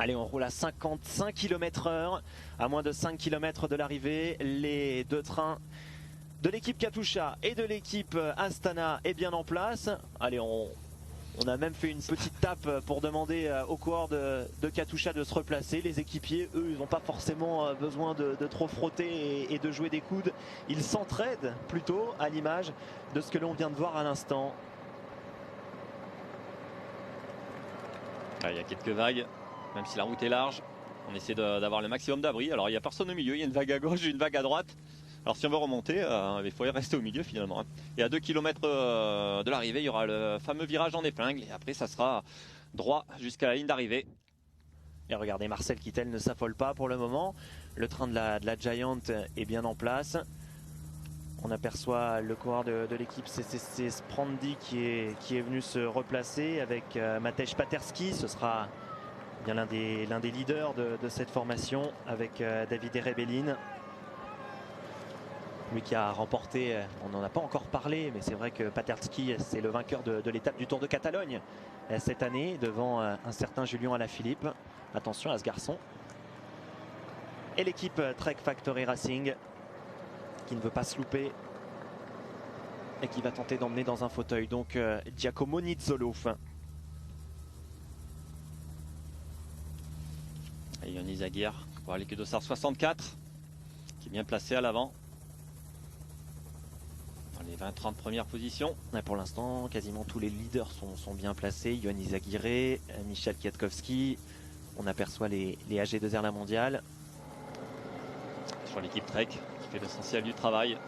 Allez, on roule à 55 km/h, à moins de 5 km de l'arrivée. Les deux trains de l'équipe Katusha et de l'équipe Astana est bien en place. Allez, on a même fait une petite tape pour demander au coureur de Katusha de se replacer. Les équipiers, eux, ils n'ont pas forcément besoin de trop frotter et de jouer des coudes. Ils s'entraident plutôt, à l'image de ce que l'on vient de voir à l'instant. Il y a quelques vagues, même si la route est large. On essaie d'avoir le maximum d'abri. Alors il n'y a personne au milieu, il y a une vague à gauche, une vague à droite. Alors si on veut remonter, il faut rester au milieu finalement. Et à 2 km de l'arrivée, il y aura le fameux virage en épingle. Et après, ça sera droit jusqu'à la ligne d'arrivée. Et regardez, Marcel Kittel ne s'affole pas pour le moment. Le train de la Giant est bien en place. On aperçoit le coureur de l'équipe CCC Sprandi qui est venu se replacer avec Matej Paterski. Ce sera bien l'un des leaders de cette formation avec David Erebellin. Lui qui a remporté, on n'en a pas encore parlé, mais c'est vrai que Paterski, c'est le vainqueur de l'étape du Tour de Catalogne cette année, devant un certain Julien Alaphilippe. Attention à ce garçon. Et l'équipe Trek Factory Racing, qui ne veut pas se louper et qui va tenter d'emmener dans un fauteuil. Donc Giacomo Nizzolo. Et Yonis Aguirre, pour aller que Dossard 64, qui est bien placé à l'avant. Dans les 20-30 premières positions. Et pour l'instant, quasiment tous les leaders sont bien placés. Yonis Aguirre, Michel Kwiatkowski. On aperçoit les AG2R La Mondiale. Sur l'équipe Trek, qui fait l'essentiel du travail.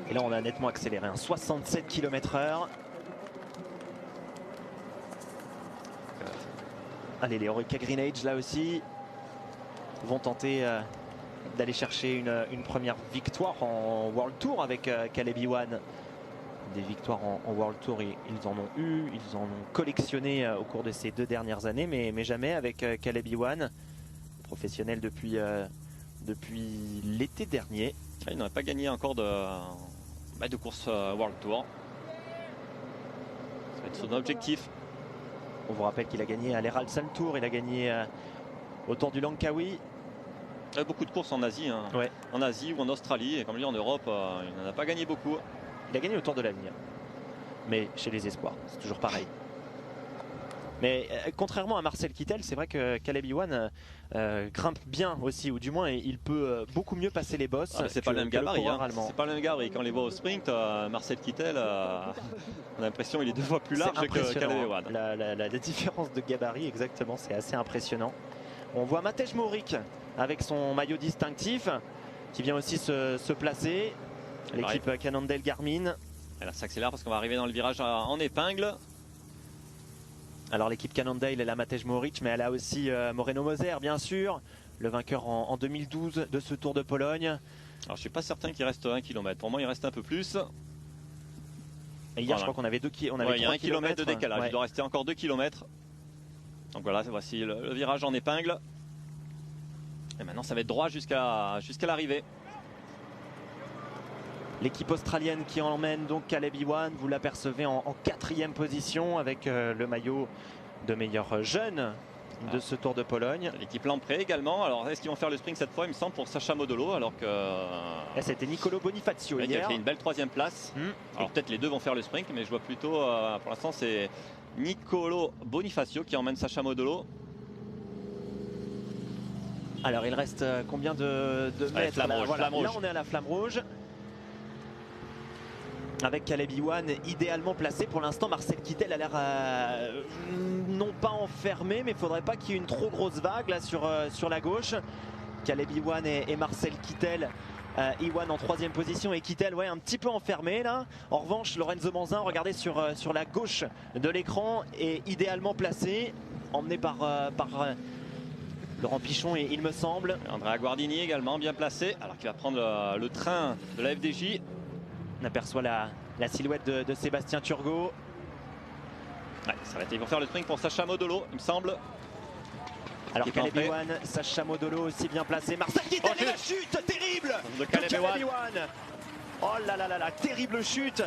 Et là, on a nettement accéléré, 67 km/h. Allez, les Orica Green Age, là aussi, vont tenter d'aller chercher une première victoire en World Tour avec Caleb Ewan. Des victoires en World Tour, ils en ont eu, ils en ont collectionné au cours de ces 2 dernières années, mais jamais avec Caleb Ewan, professionnel depuis l'été dernier. Il n'aurait pas gagné encore de course World Tour. Ça va être son objectif. On vous rappelle qu'il a gagné à l'Herald Sun Tour, il a gagné au Tour du Langkawi. Il y a beaucoup de courses en Asie, hein. Ouais. En Asie ou en Australie, et comme lui en Europe, il n'en a pas gagné beaucoup. Il a gagné au Tour de l'Avenir, mais chez les espoirs, c'est toujours pareil. Mais contrairement à Marcel Kittel, c'est vrai que Caleb Ewan grimpe bien aussi, ou du moins il peut beaucoup mieux passer les bosses. C'est pas le même gabarit, c'est pas le même gabarit. Quand on les voit au sprint, Marcel Kittel, on a l'impression qu'il est 2 fois plus large que Caleb Ewan. La différence de gabarit, exactement, c'est assez impressionnant. On voit Matej Mohoric avec son maillot distinctif qui vient aussi se placer. L'équipe Cannondale Garmin. Elle s'accélère parce qu'on va arriver dans le virage en épingle. Alors l'équipe Cannondale, elle a Matej Mohoric, mais elle a aussi Moreno Moser, bien sûr, le vainqueur en 2012 de ce Tour de Pologne. Alors je ne suis pas certain qu'il reste 1 km. Pour moi, il reste un peu plus. Et hier, je crois qu'on avait 2 km. Il y a 1 km de décalage. Il doit rester encore 2 km. Donc voilà, voici le virage en épingle. Et maintenant, ça va être droit jusqu'à l'arrivée. L'équipe australienne qui emmène donc Caleb Ewan, vous l'apercevez en 4e position avec le maillot de meilleur jeune de ce Tour de Pologne. L'équipe Lamprey également. Alors est-ce qu'ils vont faire le sprint cette fois, il me semble, pour Sacha Modolo, alors que... C'était Nicolo Bonifacio hier. Qui a fait une belle 3e place. Alors peut-être les deux vont faire le sprint, mais je vois plutôt, pour l'instant, c'est Nicolo Bonifacio qui emmène Sacha Modolo. Alors il reste combien de mètres là, voilà. Là on est à la flamme rouge. Avec Caleb Ewan idéalement placé pour l'instant. Marcel Kittel a l'air non pas enfermé, mais il ne faudrait pas qu'il y ait une trop grosse vague là sur la gauche. Caleb Ewan et Marcel Kittel. Ewan en 3e position et Kittel un petit peu enfermé là. En revanche, Lorenzo Manzin, regardez sur la gauche de l'écran, est idéalement placé, emmené par Laurent Pichon, et il me semble. Andrea Guardini également bien placé, alors qu'il va prendre le train de la FDJ. On aperçoit la silhouette de Sébastien Turgot. Ouais, ça va être, ils vont faire le sprint pour Sacha Modolo, il me semble. Alors Caleb Ewan, Sacha Modolo aussi bien placé. Marcel Kittel et la chute terrible de Caleb Ewan. Oh là là là là, terrible chute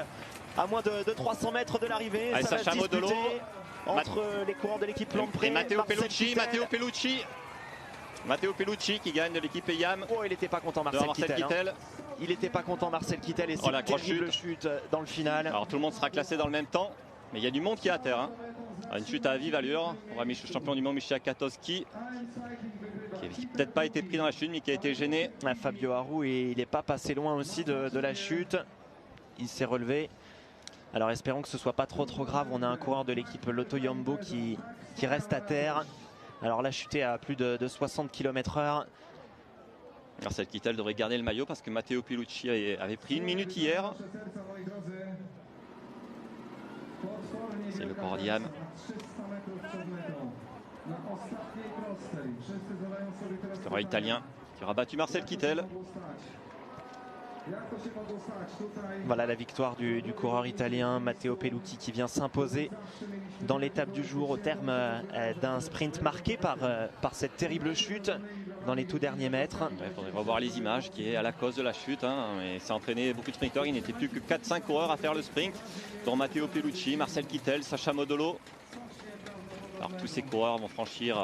à moins de 300 mètres de l'arrivée. Ça va Sacha se Modolo entre les coureurs de l'équipe Lamprey et Matteo Pellucci. Matteo Pellucci qui gagne de l'équipe EYAM. Oh, il n'était pas content Marcel Kittel. Hein. Il n'était pas content Marcel Kittel et c'est terrible chute dans le final. Alors tout le monde sera classé dans le même temps, mais il y a du monde qui est à terre. Hein. Une chute à vive allure. On va mettre le champion du monde Michel Katowski, qui n'a peut-être pas été pris dans la chute, mais qui a été gêné. Fabio Aru, il n'est pas passé loin aussi de la chute. Il s'est relevé. Alors espérons que ce soit pas trop grave. On a un coureur de l'équipe Lotto Jumbo qui reste à terre. Alors là, chuté à plus de 60 km/h. Marcel Kittel devrait garder le maillot parce que Matteo Pellucci avait pris 1 minute hier. C'est le coureur d'IAM. Le coureur italien qui aura battu Marcel Kittel. Voilà la victoire du coureur italien Matteo Pellucci qui vient s'imposer dans l'étape du jour au terme d'un sprint marqué par cette terrible chute dans les tout derniers mètres. Il faudrait revoir les images qui est à la cause de la chute. Mais c'est entraîné beaucoup de sprinteurs. Il n'était plus que 4-5 coureurs à faire le sprint, dont Matteo Pellucci, Marcel Kittel, Sacha Modolo. Alors tous ces coureurs vont franchir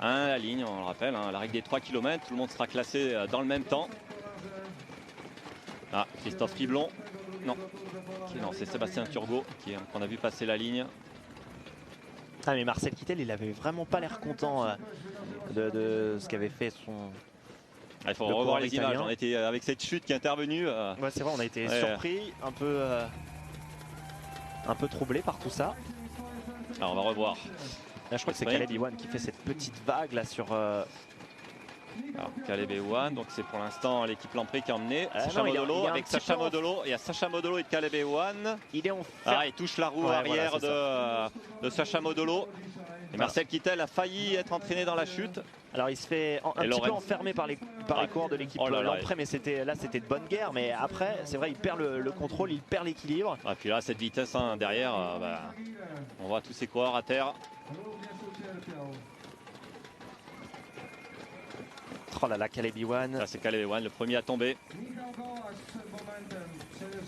la ligne, on le rappelle, la règle des 3 km. Tout le monde sera classé dans le même temps. Ah, Christophe Riblon. Non, c'est Sébastien Turgot qu'on a vu passer la ligne. Ah mais Marcel Kittel, il avait vraiment pas l'air content de ce qu'avait fait son... Il faut revoir les images. On était avec cette chute qui est intervenue. Ouais, c'est vrai, on a été surpris, un peu troublé par tout ça. Alors on va revoir. Là, je crois que c'est Caleb Ewan qui fait cette petite vague là sur... Alors, Caleb Ewan, donc c'est pour l'instant l'équipe Lamprey qui a emmené Sacha Modolo avec Sacha Modolo. Il y a Sacha Modolo et Caleb Ewan. Il touche la roue arrière de Sacha Modolo. Et Marcel Kittel a failli être entraîné dans la chute. Alors il se fait un petit peu enfermer par les coureurs de l'équipe Lamprey, mais c'était de bonne guerre. Mais après, c'est vrai, il perd le contrôle, il perd l'équilibre. Et puis là, cette vitesse derrière, on voit tous ces coureurs à terre. Oh là là, Caleb Ewan. Ça c'est Caleb Ewan, le premier à tomber.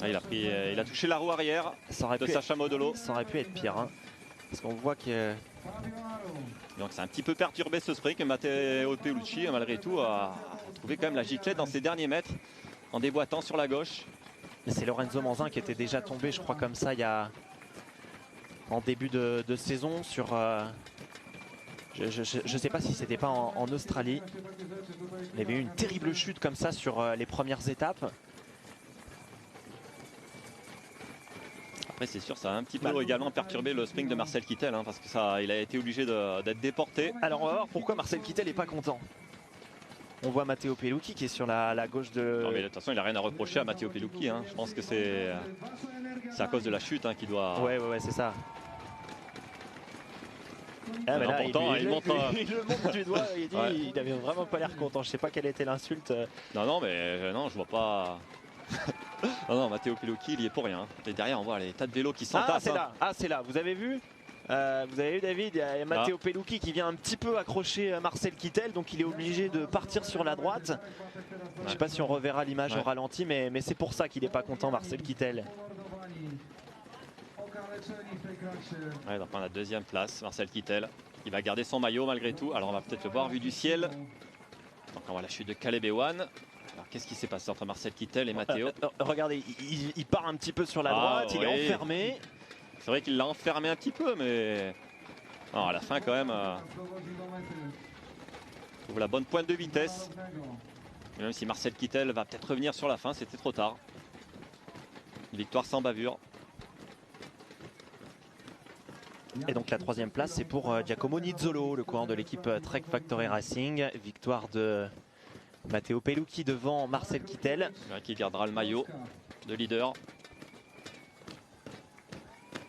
Il a touché la roue arrière de Sacha Modolo. Ça aurait pu être pire, hein, parce qu'on voit que... Donc c'est un petit peu perturbé ce sprint que Matteo Pellucci, malgré tout, a trouvé quand même la giclette dans ses derniers mètres en déboîtant sur la gauche. C'est Lorenzo Manzin qui était déjà tombé, je crois, comme ça en début de saison sur... Je ne sais pas si c'était pas en Australie. Il y avait eu une terrible chute comme ça sur les premières étapes. Après c'est sûr, ça a un petit peu également perturbé le sprint de Marcel Kittel, parce que il a été obligé d'être déporté. Alors on va voir pourquoi Marcel Kittel n'est pas content. On voit Matteo Pellucci qui est sur la gauche de... Non mais de toute façon il n'a rien à reprocher à Matteo Pellucci. Je pense que c'est à cause de la chute qu'il doit... Ouais, c'est ça. Ah bah là, pourtant, il le montre du doigt, il avait vraiment pas l'air content. Je sais pas quelle était l'insulte. Non, mais non, je vois pas. non, Matteo Pellucci, il y est pour rien. Et derrière, on voit les tas de vélos qui s'entassent. C'est là. Vous avez vu David, il y a Matteo Pellucci qui vient un petit peu accrocher Marcel Kittel, donc il est obligé de partir sur la droite. Je sais pas si on reverra l'image au ralenti, mais c'est pour ça qu'il n'est pas content, Marcel Kittel. Donc on a deuxième place, Marcel Kittel. Il va garder son maillot malgré tout. Alors on va peut-être le voir vu du ciel. Donc on voit la chute de Caleb Ewan. Alors qu'est-ce qui s'est passé entre Marcel Kittel et Matteo? Regardez, il part un petit peu sur la droite, il est enfermé. C'est vrai qu'il l'a enfermé un petit peu, mais non, à la fin quand même, il trouve la bonne pointe de vitesse. Et même si Marcel Kittel va peut-être revenir sur la fin, c'était trop tard. Une victoire sans bavure. Et donc la troisième place, c'est pour Giacomo Nizzolo, le coureur de l'équipe Trek Factory Racing. Victoire de Matteo Pellucci devant Marcel Kittel. Qui gardera le maillot de leader.